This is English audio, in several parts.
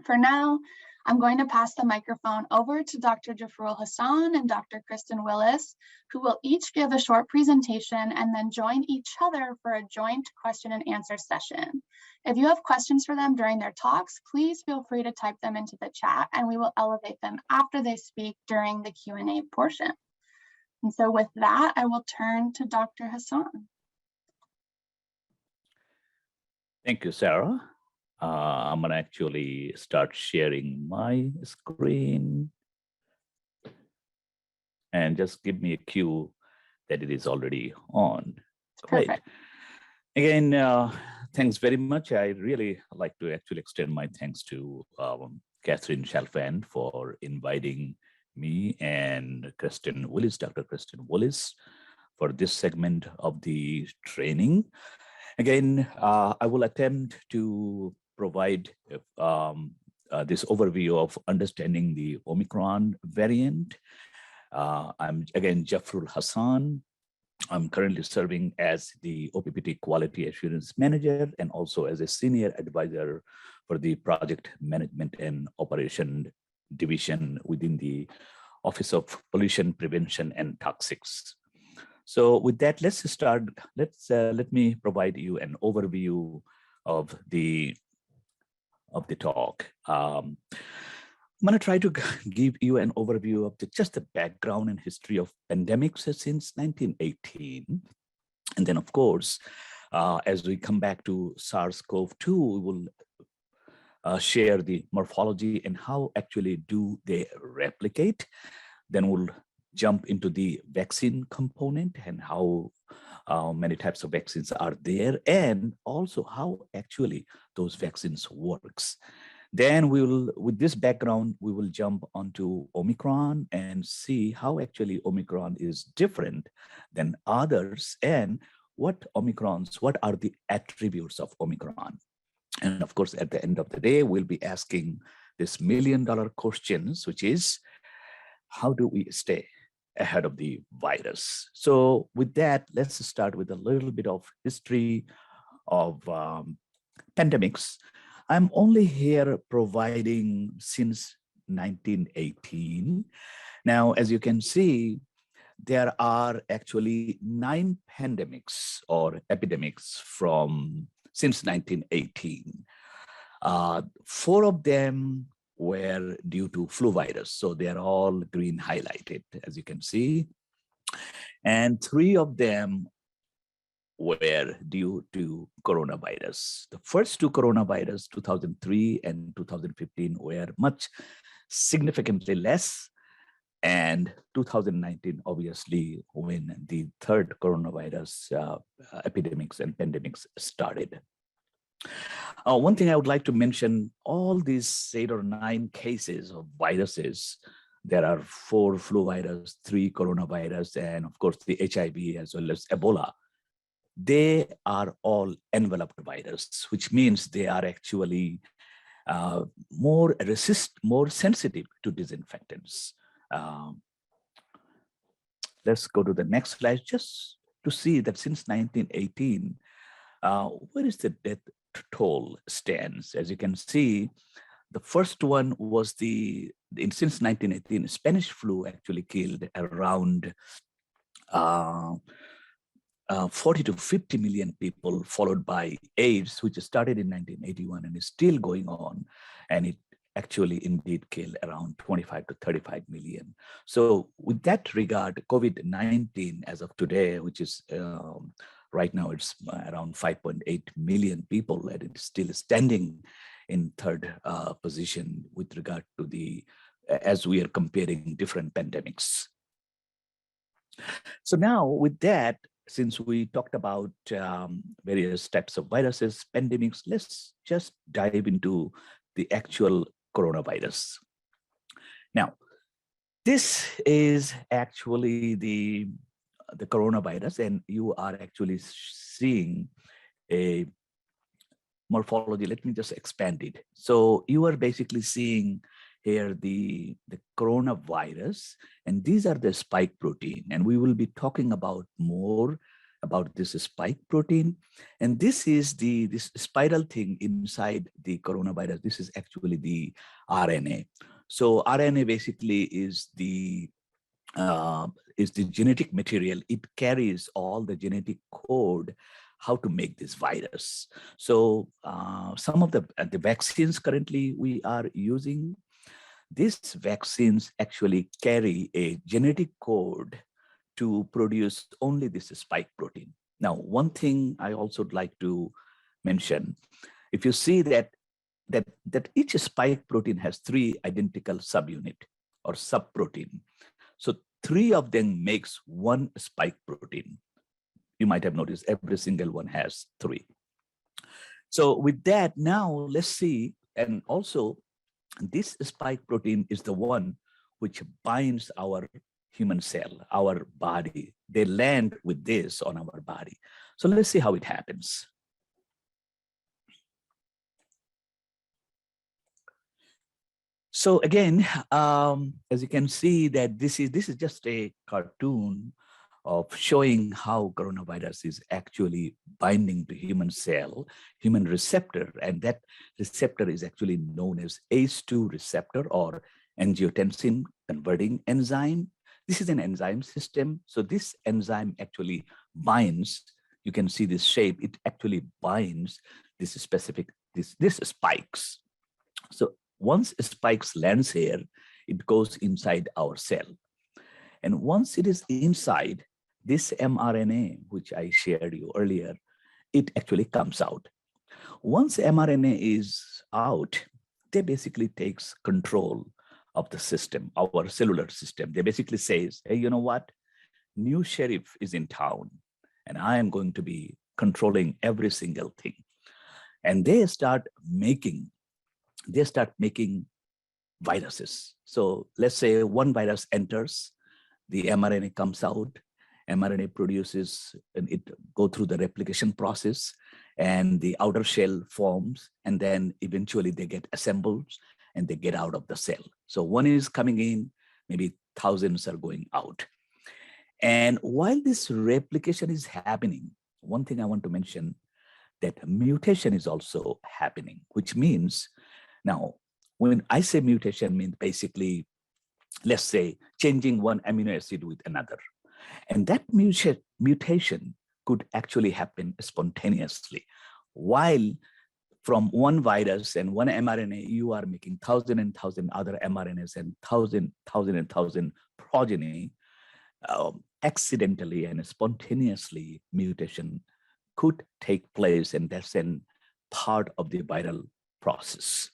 For now, I'm going to pass the microphone over to Dr. Jafrul Hassan and Dr. Kristen Willis, who will each give a short presentation and then join each other for a joint question and answer session. If you have questions for them during their talks, please feel free to type them into the chat and we will elevate them after they speak during the Q&A portion. And so with that, I will turn to Dr. Hassan. Thank you, Sarah. I'm going to actually start sharing my screen. And just give me a cue that it is already on. Great. Perfect. Again, thanks very much. I really like to actually extend my thanks to Catherine Chalfant for inviting me and Kristen Willis, Dr. Kristen Willis, for this segment of the training. Again, I will attempt to provide this overview of understanding the Omicron variant. I'm again Jafrul Hassan. I'm currently serving as the OPPT Quality Assurance Manager and also as a Senior Advisor for the Project Management and Operation Division within the Office of Pollution Prevention and Toxics. So with that, let's start. Let me provide you an overview of the talk. I'm going to try to give you an overview of just the background and history of pandemics since 1918. And then, of course, as we come back to SARS-CoV-2, we will share the morphology and how actually do they replicate. Then we'll jump into the vaccine component and how many types of vaccines are there, and also how actually those vaccines works. Then we will, with this background, we will jump onto Omicron and see how actually Omicron is different than others and what are the attributes of Omicron. And of course, at the end of the day, we'll be asking this million-dollar questions, which is, how do we stay ahead of the virus? So with that, let's start with a little bit of history of pandemics. I'm only here providing since 1918. Now, as you can see, there are actually 9 pandemics or epidemics since 1918. 4 of them were due to flu virus. So they're all green highlighted, as you can see. And 3 of them were due to coronavirus. The first 2 coronavirus, 2003 and 2015, were much significantly less. And 2019, obviously, when the third coronavirus epidemics and pandemics started. One thing I would like to mention, all these 8 or 9 cases of viruses, there are 4 flu virus, 3 coronavirus, and of course the HIV as well as Ebola. They are all enveloped virus, which means they are actually more sensitive to disinfectants. Let's go to the next slide just to see that since 1918, where is the death toll stands? As you can see, the first one was since 1918, Spanish flu actually killed around 40 to 50 million people, followed by AIDS, which started in 1981 and is still going on. And it actually indeed killed around 25 to 35 million. So with that regard, COVID-19 as of today, which is right now it's around 5.8 million people, and it's still standing in third position with regard to as we are comparing different pandemics. So now with that, since we talked about various types of viruses, pandemics, let's just dive into the actual coronavirus. Now, this is actually the coronavirus, and you are actually seeing a morphology. Let me just expand it. So you are basically seeing here the coronavirus, and these are the spike protein, and we will be talking about more about this spike protein. And this is this spiral thing inside the coronavirus. This is actually the RNA. So RNA basically is the genetic material. It carries all the genetic code how to make this virus. So some of the vaccines currently we are using, these vaccines actually carry a genetic code to produce only this spike protein. Now, one thing I also would like to mention, if you see that each spike protein has 3 identical subunit or subprotein. So 3 of them makes 1 spike protein. You might have noticed every single one has 3. So with that, now let's see, and also this spike protein is the one which binds our human cell, our body. They land with this on our body. So let's see how it happens. So again, as you can see that this is just a cartoon of showing how coronavirus is actually binding to human cell, human receptor, and that receptor is actually known as ACE2 receptor or angiotensin converting enzyme. This is an enzyme system. So this enzyme actually binds, you can see this shape, it actually binds this specific, this spikes. So once spikes lands here, it goes inside our cell. And once it is inside, this mRNA, which I shared you earlier, it actually comes out. Once mRNA is out, they basically takes control of the system, our cellular system. They basically says, hey, you know what? New sheriff is in town, and I am going to be controlling every single thing. And they start making viruses. So let's say one virus enters, the mRNA comes out, mRNA produces, and it go through the replication process, and the outer shell forms, and then eventually they get assembled and they get out of the cell. So one is coming in, maybe thousands are going out. And while this replication is happening, one thing I want to mention, that mutation is also happening, which means, now, when I say mutation, means basically, let's say, changing one amino acid with another. And that mutation could actually happen spontaneously. While from one virus and one mRNA, you are making 1,000 and 1,000 other mRNAs and 1,000 and 1,000 progeny, accidentally and spontaneously mutation could take place, and that's a part of the viral process.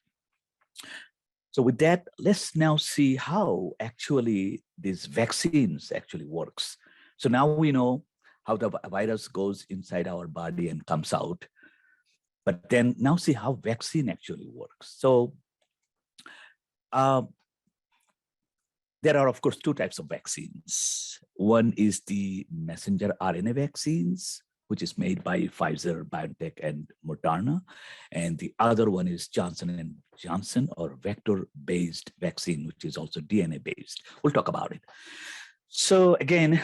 So with that, let's now see how actually these vaccines actually works. So now we know how the virus goes inside our body and comes out, but then now see how vaccine actually works. So there are, of course, 2 types of vaccines. One is the messenger RNA vaccines, which is made by Pfizer, BioNTech, and Moderna. And the other one is Johnson & Johnson, or vector-based vaccine, which is also DNA-based. We'll talk about it. So again,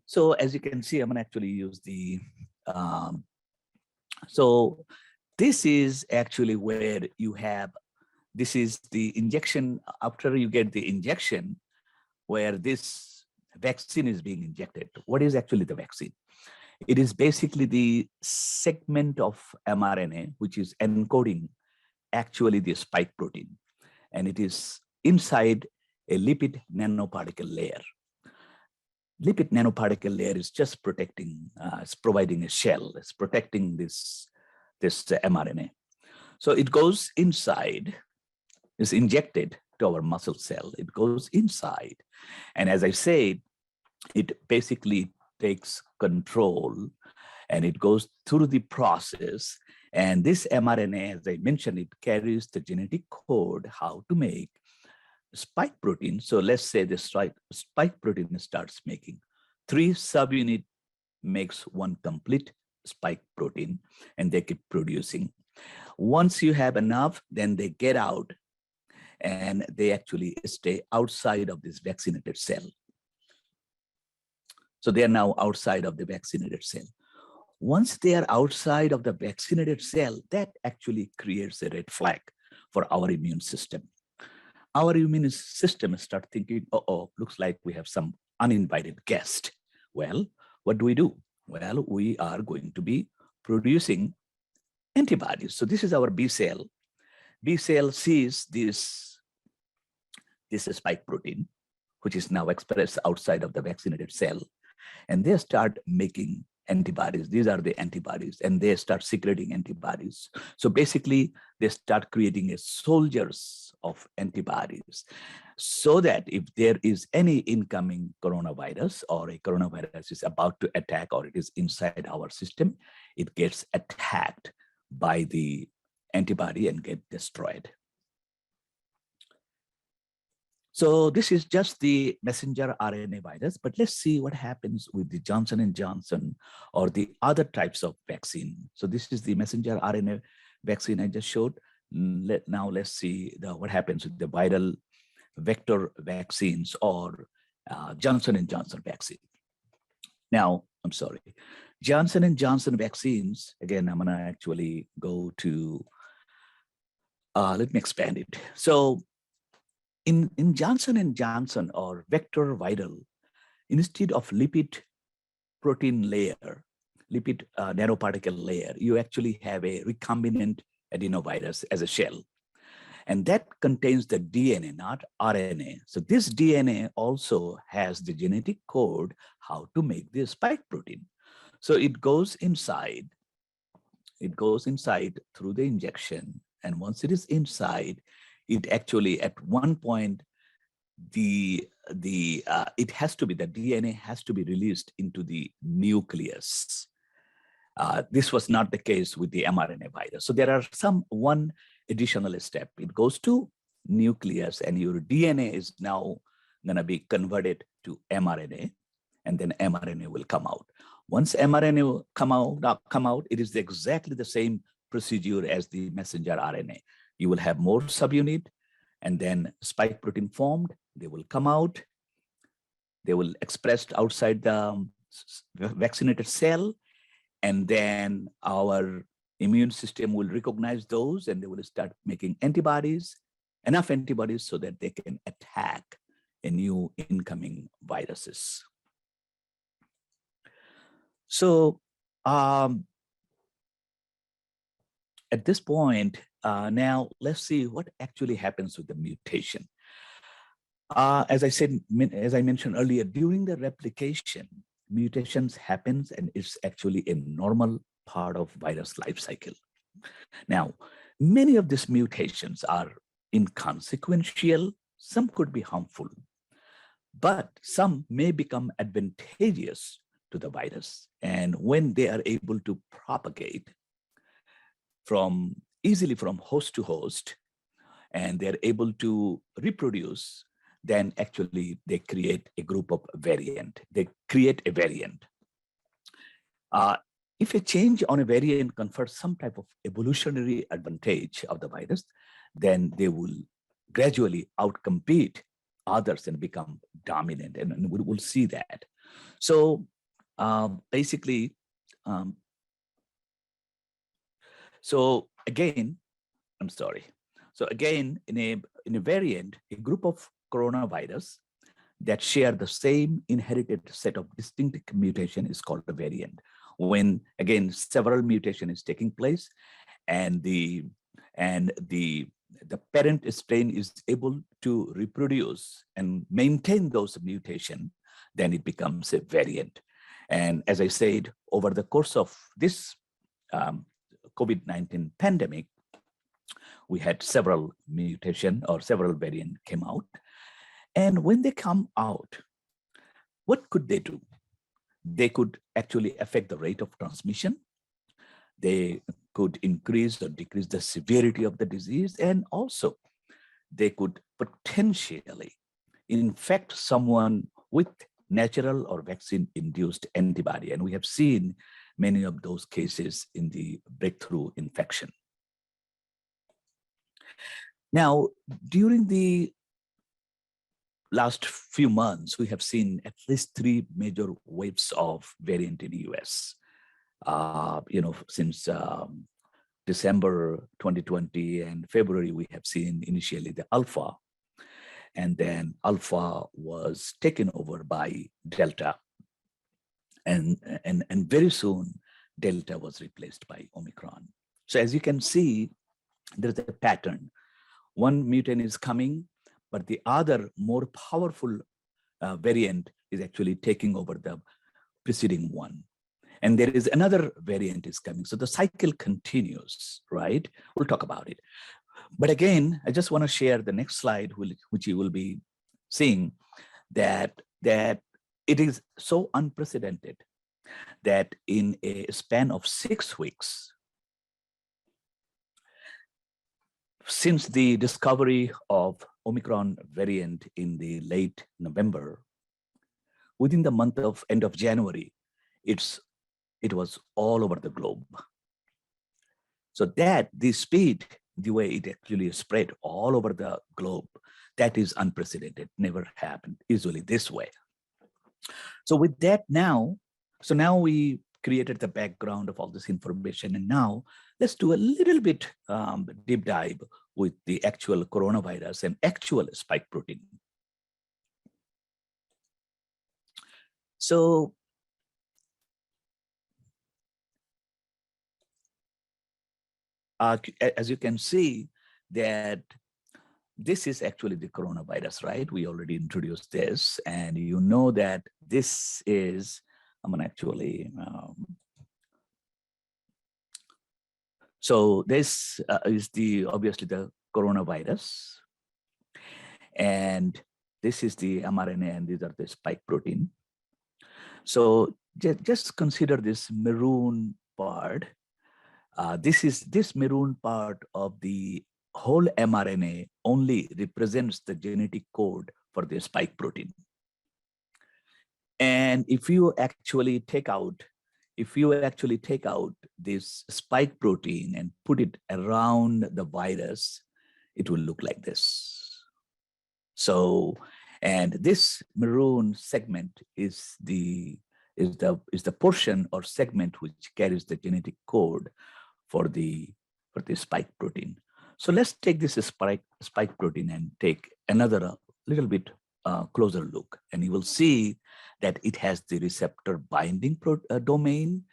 so as you can see, I'm gonna actually use the, so this is actually where you have, this is the injection, after you get the injection, where this vaccine is being injected. What is actually the vaccine? It is basically the segment of mRNA, which is encoding actually the spike protein. And it is inside a lipid nanoparticle layer. Lipid nanoparticle layer is just protecting, it's providing a shell, it's protecting this mRNA. So it goes inside, is injected to our muscle cell. It goes inside. And as I said, it basically takes control and it goes through the process. And this mRNA, as I mentioned, it carries the genetic code how to make spike protein. So let's say the spike protein starts making 3 subunit makes 1 complete spike protein, and they keep producing. Once you have enough, then they get out and they actually stay outside of this vaccinated cell. So they are now outside of the vaccinated cell. Once they are outside of the vaccinated cell, that actually creates a red flag for our immune system. Our immune system start thinking, oh, looks like we have some uninvited guest. Well, what do? Well, we are going to be producing antibodies. So this is our B cell. B cell sees this spike protein, which is now expressed outside of the vaccinated cell, and they start making antibodies. These are the antibodies, and they start secreting antibodies. So basically, they start creating a soldiers of antibodies, so that if there is any incoming coronavirus or a coronavirus is about to attack or it is inside our system, it gets attacked by the antibody and get destroyed. So this is just the messenger RNA virus, but let's see what happens with the Johnson & Johnson or the other types of vaccine. So this is the messenger RNA vaccine I just showed. Now let's see what happens with the viral vector vaccines or Johnson & Johnson vaccine. Now, I'm sorry, Johnson & Johnson vaccines, again, I'm gonna actually go to, let me expand it. So in Johnson & Johnson or vector viral, instead of lipid protein layer, lipid nanoparticle layer, you actually have a recombinant adenovirus as a shell. And that contains the DNA, not RNA. So this DNA also has the genetic code how to make the spike protein. So it goes inside through the injection. And once it is inside, it actually at one point, it has to be, the DNA has to be released into the nucleus. This was not the case with the mRNA virus. So there are one additional step. It goes to nucleus and your DNA is now gonna be converted to mRNA, and then mRNA will come out. Once mRNA will come out, it is exactly the same procedure as the messenger RNA. You will have more subunit, and then spike protein formed. They will come out. They will expressed outside the vaccinated cell, and then our immune system will recognize those, and they will start making antibodies, enough antibodies so that they can attack a new incoming viruses. So at this point, now let's see what actually happens with the mutation. As I mentioned earlier, during the replication, mutations happens, and it's actually a normal part of virus life cycle. Now, many of these mutations are inconsequential. Some could be harmful, but some may become advantageous to the virus. And when they are able to propagate easily from host to host, and they're able to reproduce, then actually they create a group of variant. They create a variant. If a change on a variant confers some type of evolutionary advantage of the virus, then they will gradually outcompete others and become dominant, and we will see that. So basically, so again, I'm sorry. So again, in a variant, a group of coronavirus that share the same inherited set of distinct mutation is called a variant. When again several mutation is taking place, and the parent strain is able to reproduce and maintain those mutation, then it becomes a variant. And as I said, over the course of this COVID-19 pandemic, we had several mutation or several variant came out. And when they come out, what could they do? They could actually affect the rate of transmission. They could increase or decrease the severity of the disease. And also they could potentially infect someone with natural or vaccine-induced antibody. And we have seen many of those cases in the breakthrough infection. Now, during the last few months, we have seen at least 3 major waves of variant in the US. Since December 2020 and February, we have seen initially the Alpha, and then Alpha was taken over by Delta. And very soon, Delta was replaced by Omicron. So as you can see, there's a pattern. One mutant is coming, but the other more powerful variant is actually taking over the preceding one. And there is another variant is coming. So the cycle continues, right? We'll talk about it. But again, I just want to share the next slide, which you will be seeing, that it is so unprecedented that in a span of 6 weeks, since the discovery of Omicron variant in the late November, within the month of end of January, it was all over the globe. So that the speed, the way it actually spread all over the globe, that is unprecedented, never happened usually this way. So with that now we created the background of all this information, and now let's do a little bit deep dive with the actual coronavirus and actual spike protein. So as you can see, that this is actually the coronavirus, right? We already introduced this, and you know that this is, I'm gonna actually, so this is obviously the coronavirus, and this is the mRNA, and these are the spike protein. So just consider this maroon part. This maroon part of the whole mRNA only represents the genetic code for the spike protein. And if you actually take out this spike protein and put it around the virus, it will look like this. So, and this maroon segment is the portion or segment which carries the genetic code for the spike protein. So let's take this spike protein and take another little bit closer look, and you will see that it has the receptor binding domain.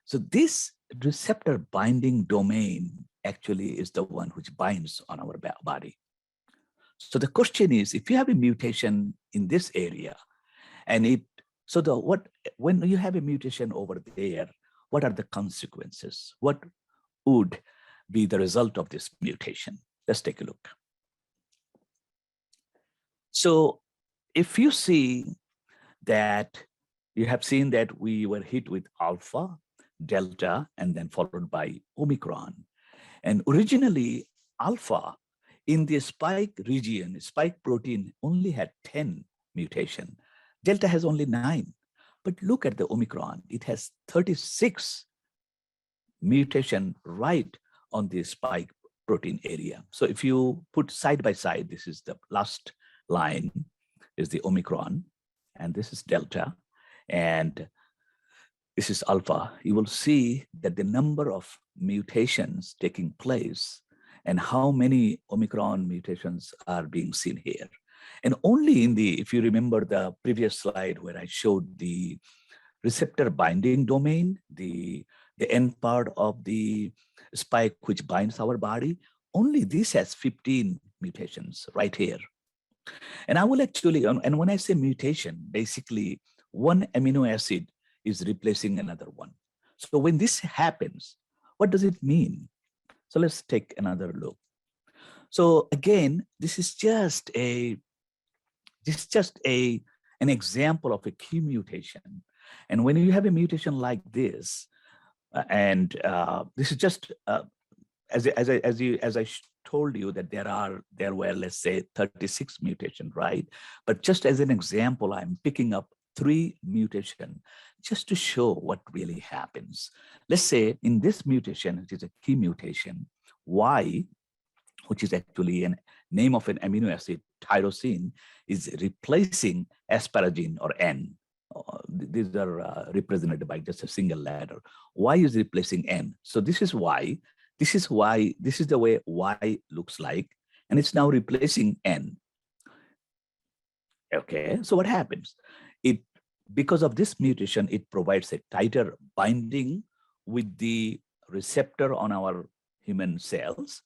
So this receptor binding domain actually is the one which binds on our body. So the question is, if you have a mutation in this area, and when you have a mutation over there, what are the consequences? What would be the result of this mutation? Let's take a look. So if you see that you have seen that we were hit with Alpha, Delta, and then followed by Omicron. And originally, Alpha in the spike region, spike protein only had 10 mutation. Delta has only 9. But look at the Omicron, it has 36 mutation right on the spike protein area. So if you put side by side, this is the last line, is the Omicron, and this is Delta, and this is Alpha. You will see that the number of mutations taking place and how many Omicron mutations are being seen here. And only if you remember the previous slide where I showed the receptor binding domain, the end part of the spike which binds our body, only this has 15 mutations right here. And I will actually, and when I say mutation, basically one amino acid is replacing another one. So when this happens, what does it mean? So let's take another look. So again, this is just an example of a key mutation. And when you have a mutation like this, and this is just as I told you that there were, let's say, 36 mutations, right? But just as an example, I'm picking up 3 mutations just to show what really happens. Let's say in this mutation, which is a key mutation, Y, which is actually a name of an amino acid tyrosine is replacing asparagine or N. These are represented by just a single letter. Y is replacing N. So this is the way Y looks like, and it's now replacing N. Okay, so what happens? Because of this mutation, it provides a tighter binding with the receptor on our human cells,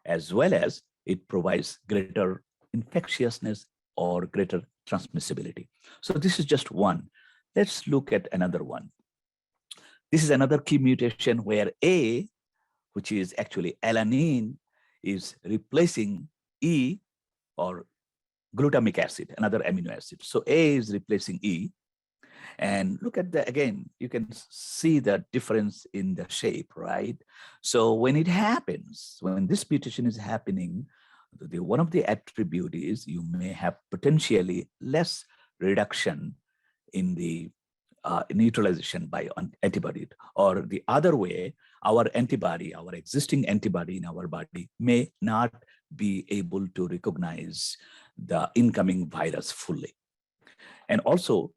as well as it provides greater infectiousness or greater transmissibility. So this is just one. Let's look at another one. This is another key mutation where A, which is actually alanine, is replacing E, or glutamic acid, another amino acid. So A is replacing E. And look at again, you can see the difference in the shape, right? So when it happens, when this mutation is happening, one of the attributes is you may have potentially less reduction in the neutralization by antibody, or the other way, our existing antibody in our body may not be able to recognize the incoming virus fully. And also,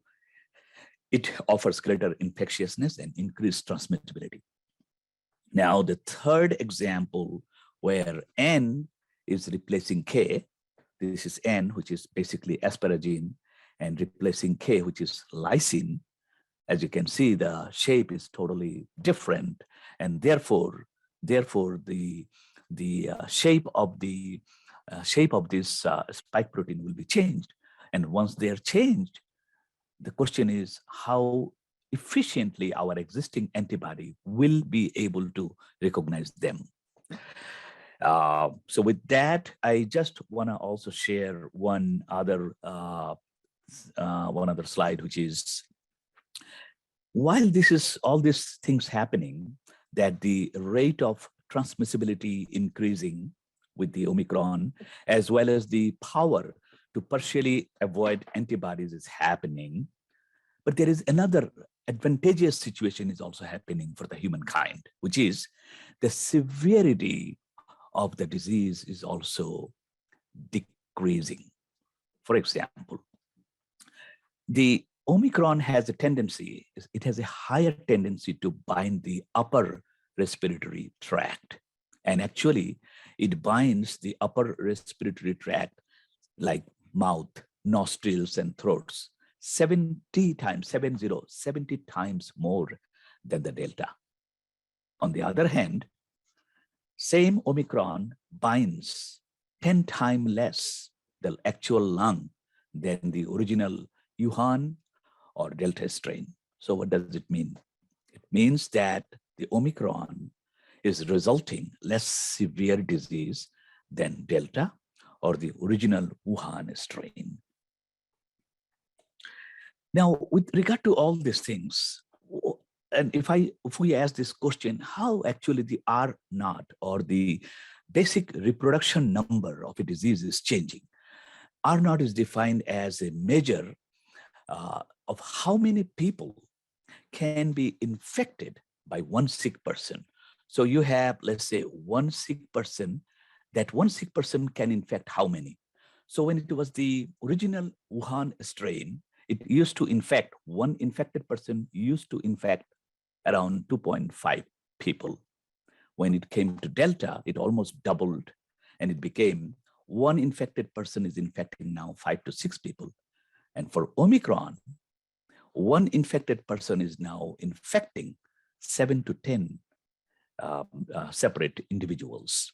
it offers greater infectiousness and increased transmissibility. Now, the third example where N is replacing K, this is N, which is basically asparagine, and replacing K, which is lysine. As you can see, the shape is totally different, and therefore the shape of this spike protein will be changed. And once they are changed, the question is how efficiently our existing antibody will be able to recognize them. So with that, I just want to also share one other slide, which is, while all these things happening, that the rate of transmissibility increasing with the Omicron, as well as the power to partially avoid antibodies is happening. But there is another advantageous situation is also happening for the humankind, which is the severity of the disease is also decreasing. For example, the Omicron has a tendency, it has a higher tendency to bind the upper respiratory tract. And actually, it binds the upper respiratory tract like mouth, nostrils, and throats 70 times more than the Delta. On the other hand, same Omicron binds 10 times less the actual lung than the original Wuhan or Delta strain. So what does it mean? It means that the Omicron is resulting less severe disease than Delta or the original Wuhan strain. Now, with regard to all these things, and if we ask this question, how actually the R naught or the basic reproduction number of a disease is changing? R naught is defined as a measure of how many people can be infected by one sick person. So you have, let's say, one sick person. That one sick person can infect how many? So when it was the original Wuhan strain, it used to infect, one infected person used to infect around 2.5 people. When it came to Delta, it almost doubled, and it became one infected person is infecting now 5 to 6 people. And for Omicron, one infected person is now infecting 7 to 10 separate individuals.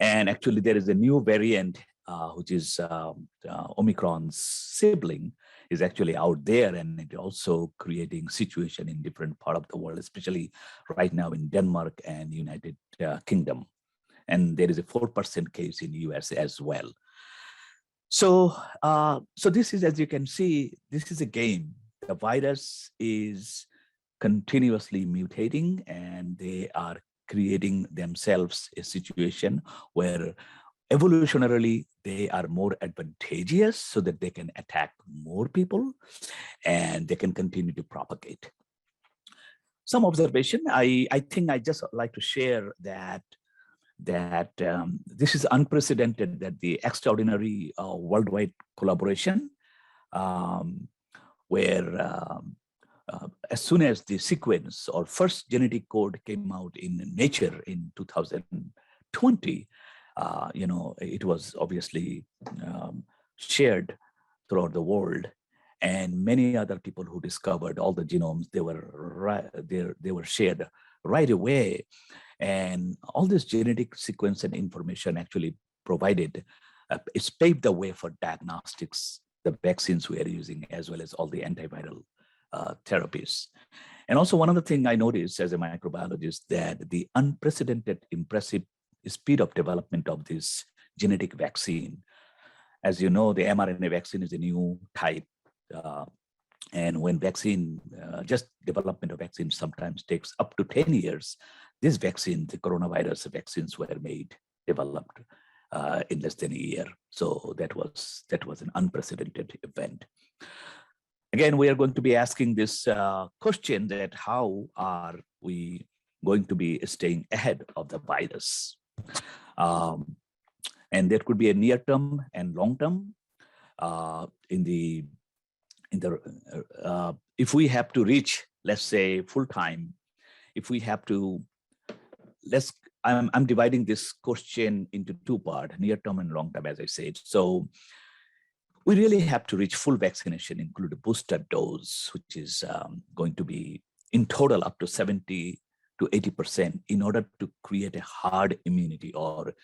And actually, there is a new variant, which is Omicron's sibling, is actually out there, and it also creating situation in different part of the world, especially right now in Denmark and United Kingdom. And there is a 4% case in the US as well. So, so this is, as you can see, this is a game. The virus is continuously mutating, and they are creating themselves a situation where evolutionarily they are more advantageous so that they can attack more people and they can continue to propagate. Some observation, I think I just like to share that that this is unprecedented, that the extraordinary worldwide collaboration where as soon as the sequence or first genetic code came out in Nature in 2020, it was obviously shared throughout the world, and many other people who discovered all the genomes, they were shared right away. And all this genetic sequence and information actually provided, it's paved the way for diagnostics, the vaccines we are using, as well as all the antiviral therapies. And also one other thing I noticed as a microbiologist, that the unprecedented, impressive speed of development of this genetic vaccine. As you know, the mRNA vaccine is a new type. And when just development of vaccine sometimes takes up to 10 years, this vaccine, the coronavirus vaccines were developed in less than a year. So that was an unprecedented event. Again, we are going to be asking this question, that how are we going to be staying ahead of the virus? And there could be a near term and long term. If we have to reach, let's say, full time, if we have to, I'm dividing this question into two parts, near term and long term, as I said. So we really have to reach full vaccination, include a booster dose, which is going to be in total up to 70 to 80% in order to create a herd immunity, or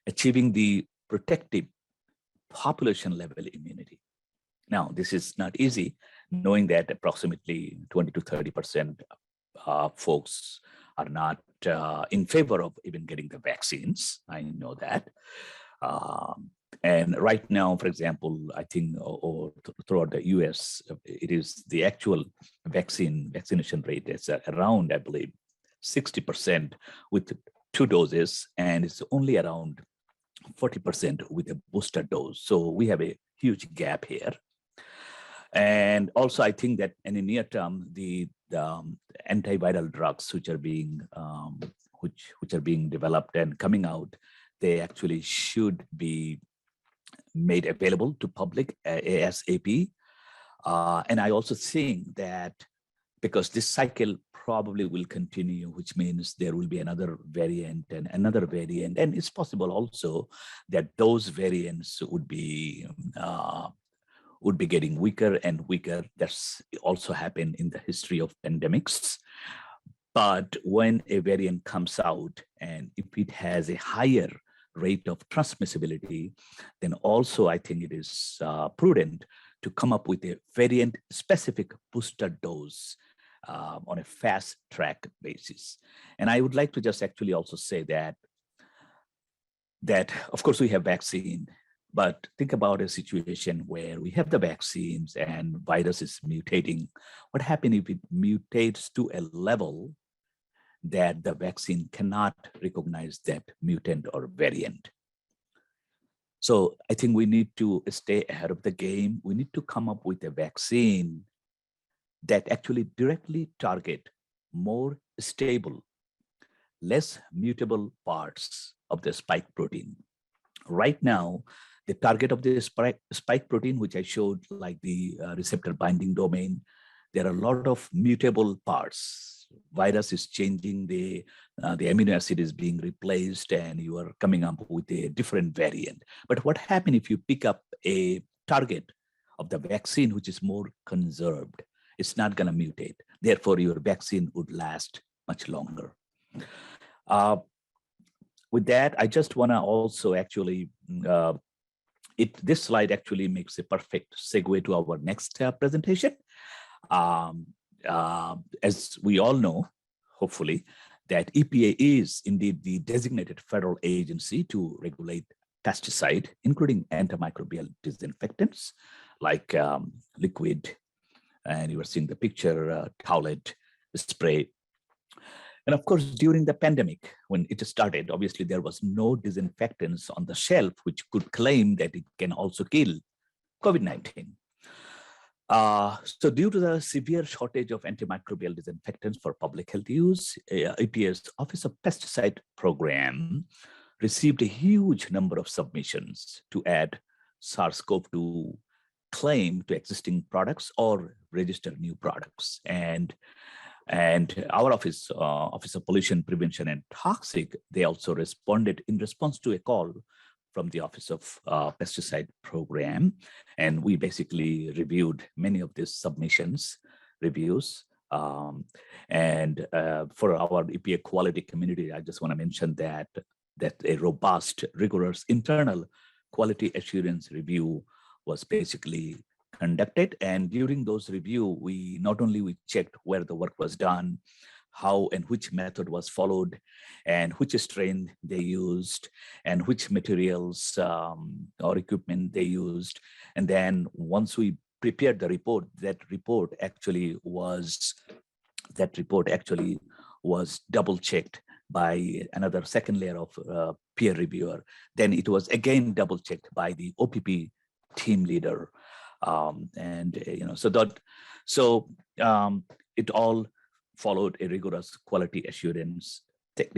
achieving the protective population level immunity. Now, this is not easy, knowing that approximately 20 to 30% folks are not in favor of even getting the vaccines. I know that. And right now, for example, I think or throughout the US, it is the actual vaccination rate is around, I believe, 60% with 2 doses, and it's only around 40% with a booster dose. So we have a huge gap here. And also, I think that in the near term, the antiviral drugs which are being developed and coming out, they actually should be made available to public ASAP. And I also think that because this cycle probably will continue, which means there will be another variant and another variant, and it's possible also that those variants would be getting weaker and weaker. That's also happened in the history of pandemics. But when a variant comes out, and if it has a higher rate of transmissibility, then also I think it is prudent to come up with a variant-specific booster dose on a fast track basis. And I would like to just actually also say that of course we have vaccine, but think about a situation where we have the vaccines and virus is mutating. What happens if it mutates to a level that the vaccine cannot recognize that mutant or variant? So I think we need to stay ahead of the game. We need to come up with a vaccine that actually directly target more stable, less mutable parts of the spike protein. Right now, the target of the spike protein, which I showed, like the receptor binding domain, there are a lot of mutable parts. Virus is changing, the amino acid is being replaced, and you are coming up with a different variant. But what happens if you pick up a target of the vaccine which is more conserved? It's not going to mutate. Therefore, your vaccine would last much longer. With that, I just want to also actually, this slide actually makes a perfect segue to our next presentation. As we all know, hopefully, that EPA is indeed the designated federal agency to regulate pesticide, including antimicrobial disinfectants like liquid, and you are seeing the picture, towelette, spray. And of course, during the pandemic, when it started, obviously there was no disinfectants on the shelf which could claim that it can also kill COVID-19. So due to the severe shortage of antimicrobial disinfectants for public health use, EPA's Office of Pesticides Program received a huge number of submissions to add SARS-CoV-2 claim to existing products or register new products. And our office, Office of Pollution Prevention and Toxic, they also responded in response to a call from the Office of Pesticide Program. And we basically reviewed many of these submissions, reviews. And for our EPA quality community, I just want to mention that a robust, rigorous internal quality assurance review was basically conducted. And during those review, we not only checked where the work was done, how and which method was followed, and which strain they used, and which materials or equipment they used. And then once we prepared the report, that report actually was double checked by another second layer of peer reviewer. Then it was again double checked by the OPP team leader. It all followed a rigorous quality assurance